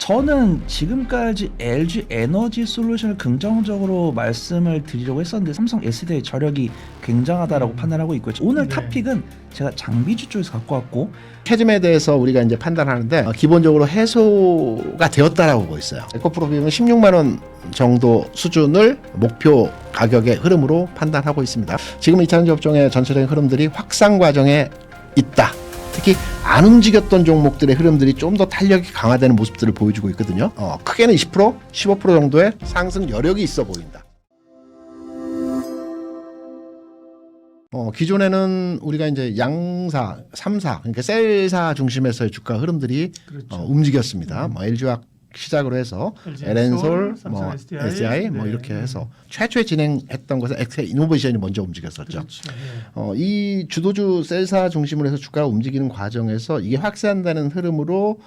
저는 지금까지 LG 에너지 솔루션을 긍정적으로 말씀을 드리려고 했었는데 삼성 SDI 저력이 굉장하다라고 판단하고 있고요. 오늘 네. 탑픽은 제가 장비주 쪽에서 갖고 왔고 캐즘에 대해서 우리가 이제 판단하는데 기본적으로 해소가 되었다라고 보고 있어요. 에코프로비움은 16만 원 정도 수준을 목표 가격의 흐름으로 판단하고 있습니다. 지금 2차전지 업종의 전체적인 흐름들이 확산 과정에 있다. 특히 안 움직였던 종목들의 흐름들이 좀 더 탄력이 강화되는 모습들을 보여주고 있거든요. 크게는 20%, 15% 정도의 상승 여력이 있어 보인다. 기존에는 우리가 이제 양사, 3사, 그러니까 셀사 중심에서의 주가 흐름들이 그렇죠. 움직였습니다. LG화학 시작으로 해서 LN솔, 삼성 SDI 네. 이렇게 해서 최초에 진행했던 것은 엑셀 이노베이션이 먼저 움직였었죠. 그렇죠. 예. 이 주도주 셀사 중심으로 해서 주가가 움직이는 과정에서 이게 확산되는 흐름으로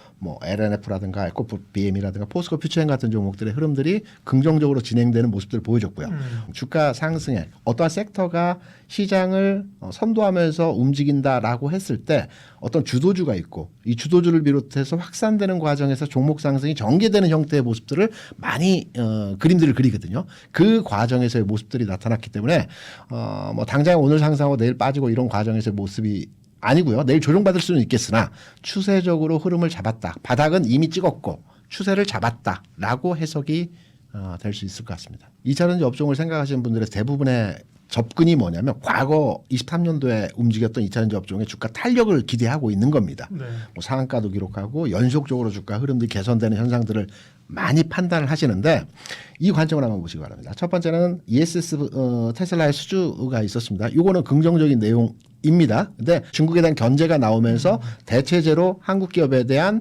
LNF라든가 에코BM이라든가 포스코 퓨처엠 같은 종목들의 흐름들이 긍정적으로 진행되는 모습들을 보여줬고요. 주가 상승에 어떠한 섹터가 시장을 선도하면서 움직인다라고 했을 때 어떤 주도주가 있고 이 주도주를 비롯해서 확산되는 과정에서 종목 상승이 전개되는 형태의 모습들을 많이 그림들을 그리거든요. 그 과정에서의 모습들이 나타났기 때문에 당장 오늘 상승하고 내일 빠지고 이런 과정에서의 모습이 아니고요. 내일 조정받을 수는 있겠으나 추세적으로 흐름을 잡았다. 바닥은 이미 찍었고 추세를 잡았다라고 해석이 될 수 있을 것 같습니다. 2차전지 업종을 생각하시는 분들의 대부분의 접근이 뭐냐면 과거 23년도에 움직였던 2차전지 업종의 주가 탄력을 기대하고 있는 겁니다. 네. 상한가도 기록하고 연속적으로 주가 흐름들이 개선되는 현상들을 많이 판단을 하시는데 이 관점을 한번 보시기 바랍니다. 첫 번째는 ESS 테슬라의 수주가 있었습니다. 이거는 긍정적인 내용입니다. 근데 중국에 대한 견제가 나오면서 대체제로 한국 기업에 대한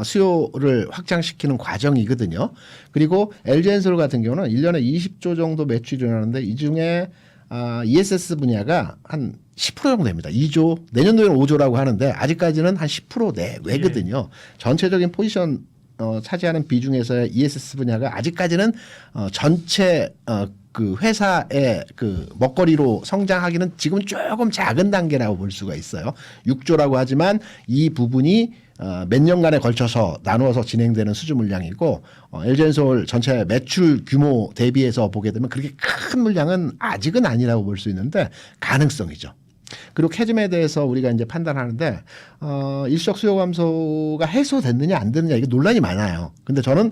수요를 확장시키는 과정이거든요. 그리고 LG엔솔 같은 경우는 1년에 20조 정도 매출이 일어나는데 이 중에 ESS 분야가 한 10% 정도 됩니다. 2조, 내년도에는 5조라고 하는데 아직까지는 한 10% 내외거든요. 전체적인 포지션 차지하는 비중에서의 ESS 분야가 아직까지는 전체 그 회사의 그 먹거리로 성장하기는 지금 조금 작은 단계라고 볼 수가 있어요. 6조라고 하지만 이 부분이 몇 년간에 걸쳐서 나누어서 진행되는 수주 물량이고 LG엔솔 전체 매출 규모 대비해서 보게 되면 그렇게 큰 물량은 아직은 아니라고 볼 수 있는데 가능성이죠. 그리고 캐즘에 대해서 우리가 이제 판단하는데 일시적 수요 감소가 해소됐느냐 안 됐느냐 이게 논란이 많아요. 근데 저는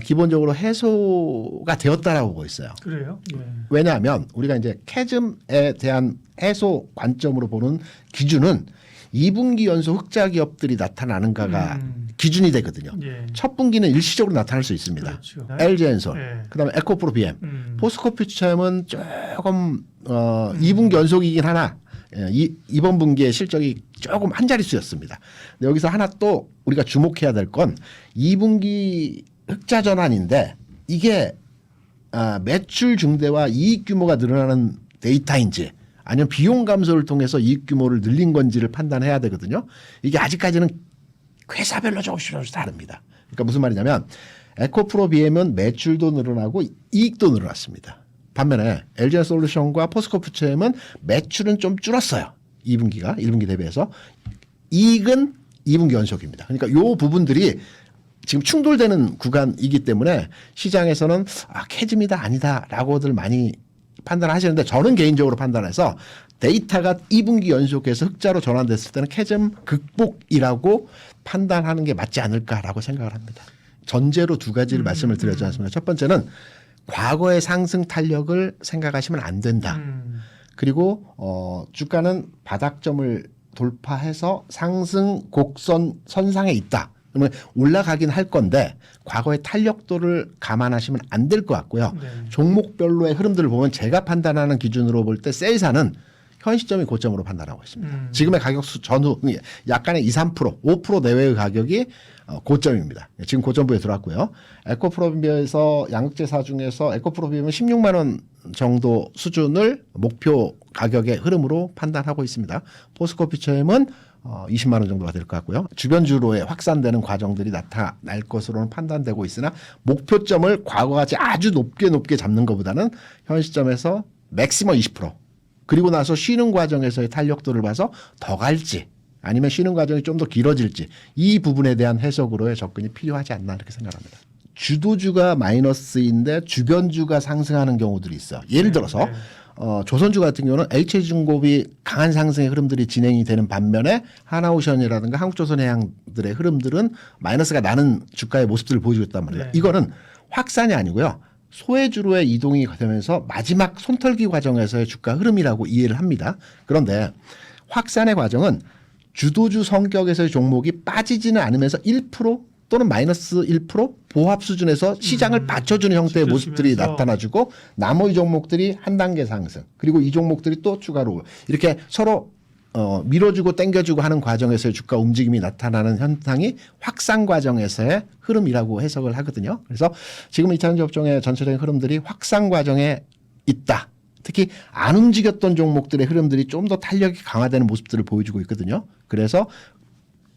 기본적으로 해소가 되었다라고 보고 있어요. 그래요? 예. 왜냐하면 우리가 이제 캐즘에 대한 해소 관점으로 보는 기준은 2분기 연속 흑자 기업들이 나타나는가가 기준이 되거든요. 예. 첫 분기는 일시적으로 나타날 수 있습니다. 그렇죠. LG엔솔, 예. 그다음에 에코프로비엠, 포스코 퓨처엠은 조금 2분기 연속이긴 하나 이번 분기의 실적이 조금 한 자릿수였습니다. 근데 여기서 하나 또 우리가 주목해야 될 건 2분기 흑자 전환인데 이게 매출 증대와 이익 규모가 늘어나는 데이터인지 아니면 비용 감소를 통해서 이익 규모를 늘린 건지를 판단해야 되거든요. 이게 아직까지는 회사별로 조금씩 다릅니다. 그러니까 무슨 말이냐면 에코프로비엠은 매출도 늘어나고 이익도 늘어났습니다. 반면에 LG솔루션과 포스코 퓨처엠은 매출은 좀 줄었어요. 2분기가 1분기 대비해서. 이익은 2분기 연속입니다. 그러니까 이 부분들이 지금 충돌되는 구간이기 때문에 시장에서는 캐즘이다 아니다라고들 많이 판단하시는데 저는 개인적으로 판단해서 데이터가 2분기 연속해서 흑자로 전환됐을 때는 캐즘 극복이라고 판단하는 게 맞지 않을까라고 생각을 합니다. 전제로 두 가지를 말씀을 드렸지 않습니까? 첫 번째는 과거의 상승 탄력을 생각하시면 안 된다. 그리고 주가는 바닥점을 돌파해서 상승 곡선 선상에 있다. 그러면 올라가긴 할 건데 과거의 탄력도를 감안하시면 안 될 것 같고요. 네. 종목별로의 흐름들을 보면 제가 판단하는 기준으로 볼 때 셀사는 현 시점이 고점으로 판단하고 있습니다. 지금의 가격수 전후 약간의 2, 3%, 5% 내외의 가격이 고점입니다. 지금 고점부에 들어왔고요. 에코프로비엠에서 양극재사 중에서 에코프로비엠은 16만 원 정도 수준을 목표 가격의 흐름으로 판단하고 있습니다. 포스코 퓨처엠은 20만 원 정도가 될 것 같고요. 주변주로의 확산되는 과정들이 나타날 것으로는 판단되고 있으나 목표점을 과거같이 아주 높게 잡는 것보다는 현 시점에서 맥시멈 20% 그리고 나서 쉬는 과정에서의 탄력도를 봐서 더 갈지 아니면 쉬는 과정이 좀 더 길어질지 이 부분에 대한 해석으로의 접근이 필요하지 않나 이렇게 생각합니다. 주도주가 마이너스인데 주변주가 상승하는 경우들이 있어. 예를 들어서 조선주 같은 경우는 HJ중공업이 강한 상승의 흐름들이 진행이 되는 반면에 하나오션이라든가 한국조선해양들의 흐름들은 마이너스가 나는 주가의 모습들을 보여주고 있단 말이에요. 네. 이거는 확산이 아니고요. 소외주로의 이동이 되면서 마지막 손털기 과정에서의 주가 흐름이라고 이해를 합니다. 그런데 확산의 과정은 주도주 성격에서의 종목이 빠지지는 않으면서 1% 또는 마이너스 1% 보합 수준에서 시장을 받쳐주는 형태의 모습들이 지켜주면서. 나타나주고 나머지 종목들이 한 단계 상승 그리고 이 종목들이 또 추가로 이렇게 서로 밀어주고 당겨주고 하는 과정에서의 주가 움직임이 나타나는 현상이 확산 과정에서의 흐름이라고 해석을 하거든요. 그래서 지금 2차전지 업종의 전체적인 흐름들이 확산 과정에 있다. 특히 안 움직였던 종목들의 흐름들이 좀 더 탄력이 강화되는 모습들을 보여주고 있거든요. 그래서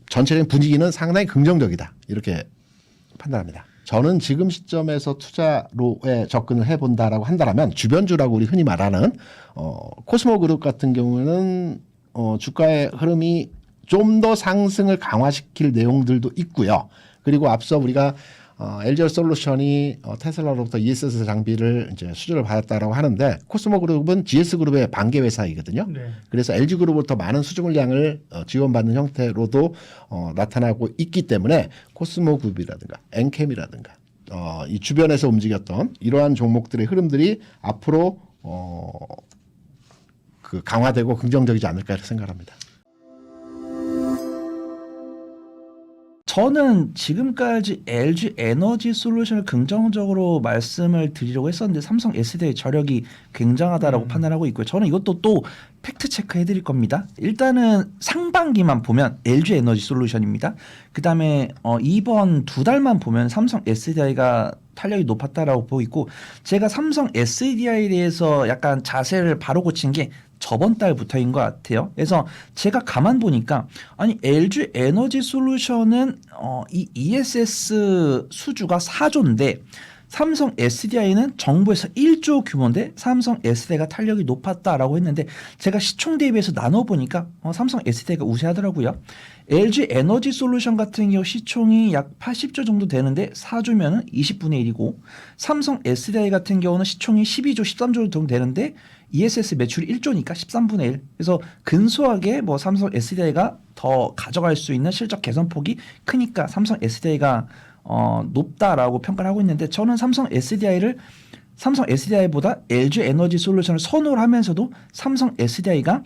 전체적인 분위기는 상당히 긍정적이다. 이렇게 판단합니다. 저는 지금 시점에서 투자로에 접근을 해본다라고 한다면 주변주라고 우리 흔히 말하는 코스모그룹 같은 경우는 주가의 흐름이 좀 더 상승을 강화시킬 내용들도 있고요. 그리고 앞서 우리가 LG솔루션이 테슬라로부터 ESS 장비를 이제 수주를 받았다라고 하는데 코스모그룹은 GS그룹의 반개 회사이거든요. 네. 그래서 LG그룹으로부터 많은 수주 물량을 지원받는 형태로도 나타나고 있기 때문에 코스모그룹이라든가 엔캠이라든가 이 주변에서 움직였던 이러한 종목들의 흐름들이 앞으로 그 강화되고 긍정적이지 않을까 이렇게 생각합니다. 저는 지금까지 LG 에너지 솔루션을 긍정적으로 말씀을 드리려고 했었는데 삼성 S대의 저력이 굉장하다라고 판단하고 있고요. 저는 이것도 또 팩트 체크 해드릴 겁니다. 일단은 상반기만 보면 LG 에너지 솔루션입니다. 그 다음에 이번 두 달만 보면 삼성 SDI가 탄력이 높았다라고 보고 있고 제가 삼성 SDI에 대해서 약간 자세를 바로 고친 게 저번 달부터인 것 같아요. 그래서 제가 가만 보니까 아니 LG 에너지 솔루션은 이 ESS 수주가 4조인데 삼성 SDI는 정부에서 1조 규모인데 삼성 SDI가 탄력이 높았다라고 했는데 제가 시총 대비해서 나눠보니까 삼성 SDI가 우세하더라고요. LG 에너지 솔루션 같은 경우 시총이 약 80조 정도 되는데 4조면은 20분의 1이고 삼성 SDI 같은 경우는 시총이 12조, 13조 정도 되는데 ESS 매출이 1조니까 13분의 1. 그래서 근소하게 뭐 삼성 SDI가 더 가져갈 수 있는 실적 개선폭이 크니까 삼성 SDI가 높다라고 평가를 하고 있는데 저는 삼성 SDI보다 LG 에너지 솔루션을 선호를 하면서도 삼성 SDI가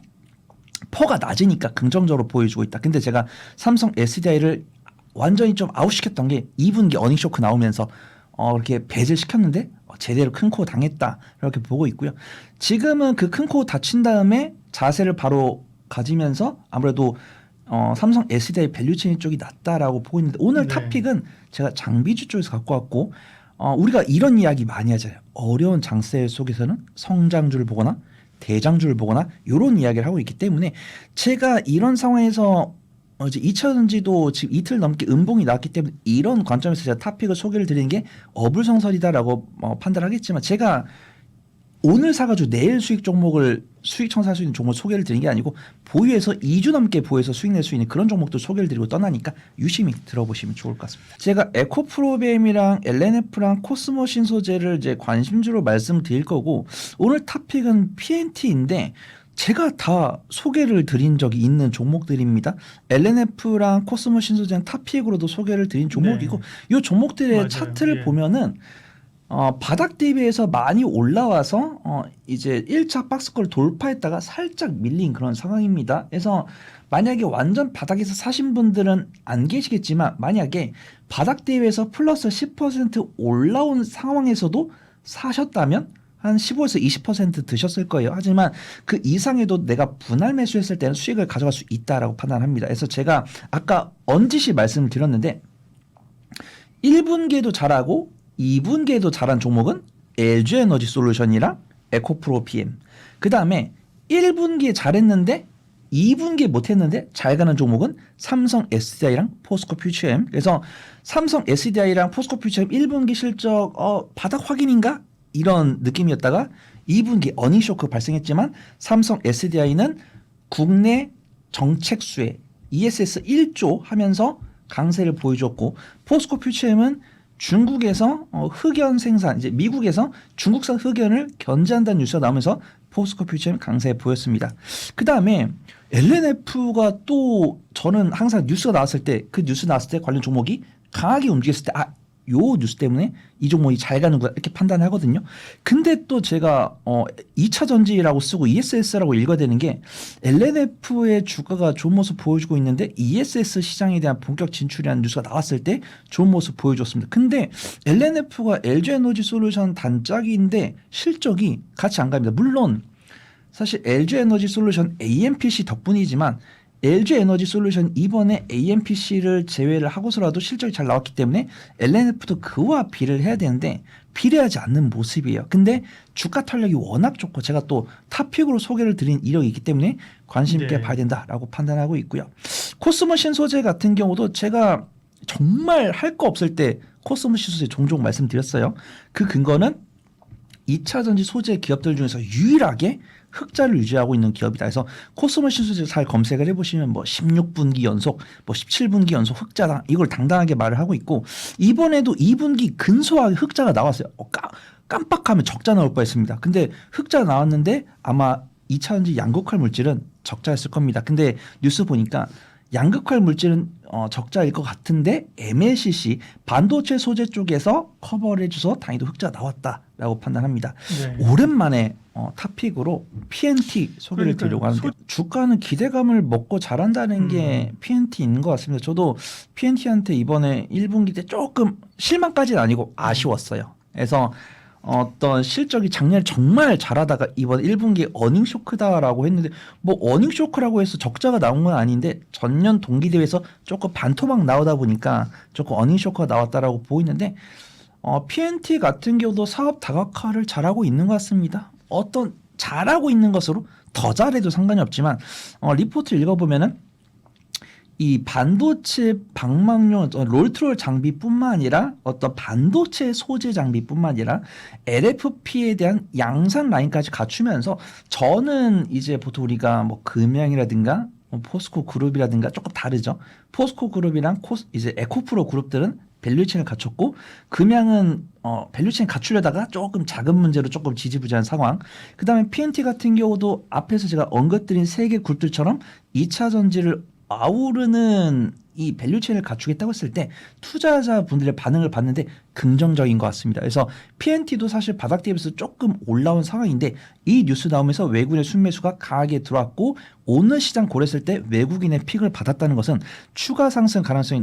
퍼가 낮으니까 긍정적으로 보여주고 있다. 근데 제가 삼성 SDI를 완전히 좀 아웃시켰던 게 2분기 어닝 쇼크 나오면서 이렇게 배제를 시켰는데 제대로 큰 코 당했다 이렇게 보고 있고요. 지금은 그 큰 코 다친 다음에 자세를 바로 가지면서 아무래도 삼성 SDI 밸류체인 쪽이 낫다라고 보고 있는데 오늘 네. 탑픽은 제가 장비주 쪽에서 갖고 왔고 우리가 이런 이야기 많이 하잖아요. 어려운 장세 속에서는 성장주를 보거나 대장주를 보거나 이런 이야기를 하고 있기 때문에 제가 이런 상황에서 이제 2차전지도 지금 이틀 넘게 음봉이 나왔기 때문에 이런 관점에서 제가 탑픽을 소개를 드리는 게 어불성설이다라고 판단하겠지만 제가 오늘 사가지고 내일 수익 종목을 수익 청산할 수 있는 종목 소개를 드리는 게 아니고 보유해서 2주 넘게 보유해서 수익 낼 수 있는 그런 종목도 소개를 드리고 떠나니까 유심히 들어보시면 좋을 것 같습니다. 제가 에코프로비엠이랑 LNF랑 코스모 신소재를 이제 관심주로 말씀드릴 거고 오늘 탑픽은 PNT인데 제가 다 소개를 드린 적이 있는 종목들입니다. LNF랑 코스모 신소재는 탑픽으로도 소개를 드린 종목이고 이 종목들의 맞아요. 차트를 예. 보면은 바닥 대비해서 많이 올라와서 이제 1차 박스권을 돌파했다가 살짝 밀린 그런 상황입니다. 그래서 만약에 완전 바닥에서 사신 분들은 안 계시겠지만 만약에 바닥 대비해서 플러스 10% 올라온 상황에서도 사셨다면 한 15에서 20% 드셨을 거예요. 하지만 그 이상에도 내가 분할 매수했을 때는 수익을 가져갈 수 있다라고 판단합니다. 그래서 제가 아까 언지시 말씀을 드렸는데 1분기에도 잘하고 2분기에도 잘한 종목은 LG 에너지 솔루션이랑 에코프로 PM. 그 다음에 1분기에 잘했는데 2분기에 못했는데 잘 가는 종목은 삼성 SDI랑 포스코 퓨처엠. 그래서 삼성 SDI랑 포스코 퓨처엠 1분기 실적 바닥 확인인가? 이런 느낌이었다가 2분기 어닝 쇼크 발생했지만 삼성 SDI는 국내 정책 수혜 ESS 1조 하면서 강세를 보여줬고 포스코 퓨처엠은 중국에서 흑연 생산 이제 미국에서 중국산 흑연을 견제한다는 뉴스가 나오면서 포스코 퓨처엠 강세 보였습니다. 그 다음에 LNF가 또 저는 항상 뉴스가 나왔을 때 그 뉴스 나왔을 때 관련 종목이 강하게 움직였을 때 요 뉴스 때문에 이 종목이 잘 가는구나 이렇게 판단하거든요. 근데 또 제가 2차 전지라고 쓰고 ESS라고 읽어야 되는 게 LNF의 주가가 좋은 모습 보여주고 있는데 ESS 시장에 대한 본격 진출이라는 뉴스가 나왔을 때 좋은 모습 보여줬습니다. 근데 LNF가 LG에너지 솔루션 단짝인데 실적이 같이 안 갑니다. 물론 사실 LG에너지 솔루션 AMPC 덕분이지만 LG에너지 솔루션 이번에 AMPC를 제외를 하고서라도 실적이 잘 나왔기 때문에 LNF도 그와 비를 해야 되는데 비례하지 않는 모습이에요. 근데 주가 탄력이 워낙 좋고 제가 또 탑픽으로 소개를 드린 이력이 있기 때문에 관심 있게 네. 봐야 된다라고 판단하고 있고요. 코스모신 소재 같은 경우도 제가 정말 할 거 없을 때 코스모신 소재 종종 말씀드렸어요. 그 근거는 2차 전지 소재 기업들 중에서 유일하게 흑자를 유지하고 있는 기업이다. 그래서 코스모신 소재 잘 검색을 해보시면 뭐 16분기 연속, 뭐 17분기 연속 흑자다. 이걸 당당하게 말을 하고 있고 이번에도 2분기 근소하게 흑자가 나왔어요. 깜빡하면 적자 나올 뻔했습니다. 근데 흑자 나왔는데 아마 2차 전지 양극화 물질은 적자였을 겁니다. 근데 뉴스 보니까 양극화 물질은 적자일 것 같은데 MLCC 반도체 소재 쪽에서 커버를 해줘서 다행히도 흑자 나왔다라고 판단합니다. 네. 오랜만에 탑픽으로 PNT 소개를 그러니까요. 드리려고 하는데 주가는 기대감을 먹고 잘한다는 게 PNT인 것 같습니다. 저도 PNT한테 이번에 1분기 때 조금 실망까지는 아니고 아쉬웠어요. 그래서 어떤 실적이 작년에 정말 잘하다가 이번 1분기에 어닝 쇼크다라고 했는데 뭐 어닝 쇼크라고 해서 적자가 나온 건 아닌데 전년 동기 대비해서 조금 반토막 나오다 보니까 조금 어닝 쇼크가 나왔다라고 보이는데 PNT 같은 경우도 사업 다각화를 잘하고 있는 것 같습니다. 어떤 잘하고 있는 것으로 더 잘해도 상관이 없지만 리포트 읽어보면은 이 반도체 방망용 롤트롤 장비뿐만 아니라 어떤 반도체 소재 장비뿐만 아니라 LFP에 대한 양산 라인까지 갖추면서 저는 이제 보통 우리가 뭐 금양이라든가 포스코 그룹이라든가 조금 다르죠. 포스코 그룹이랑 이제 에코프로 그룹들은 밸류체인을 갖췄고 금양은 밸류체인 갖추려다가 조금 작은 문제로 조금 지지부진한 상황. 그다음에 PNT 같은 경우도 앞에서 제가 언급드린 세 개 굴들처럼 2차 전지를 아우르는 이 밸류체인을 갖추겠다고 했을 때 투자자분들의 반응을 봤는데 긍정적인 것 같습니다. 그래서 PNT도 사실 바닥 대비해서 조금 올라온 상황인데 이 뉴스 나오면서 외국인의 순매수가 강하게 들어왔고 오늘 시장 고렸을 때 외국인의 픽을 받았다는 것은 추가 상승 가능성이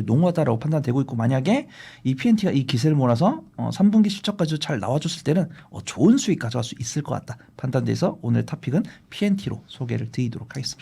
농후하다라고 판단되고 있고 만약에 이 PNT가 이 기세를 몰아서 3분기 실적까지도 잘 나와줬을 때는 좋은 수익 가져갈 수 있을 것 같다 판단돼서 오늘 탑픽은 PNT로 소개를 드리도록 하겠습니다.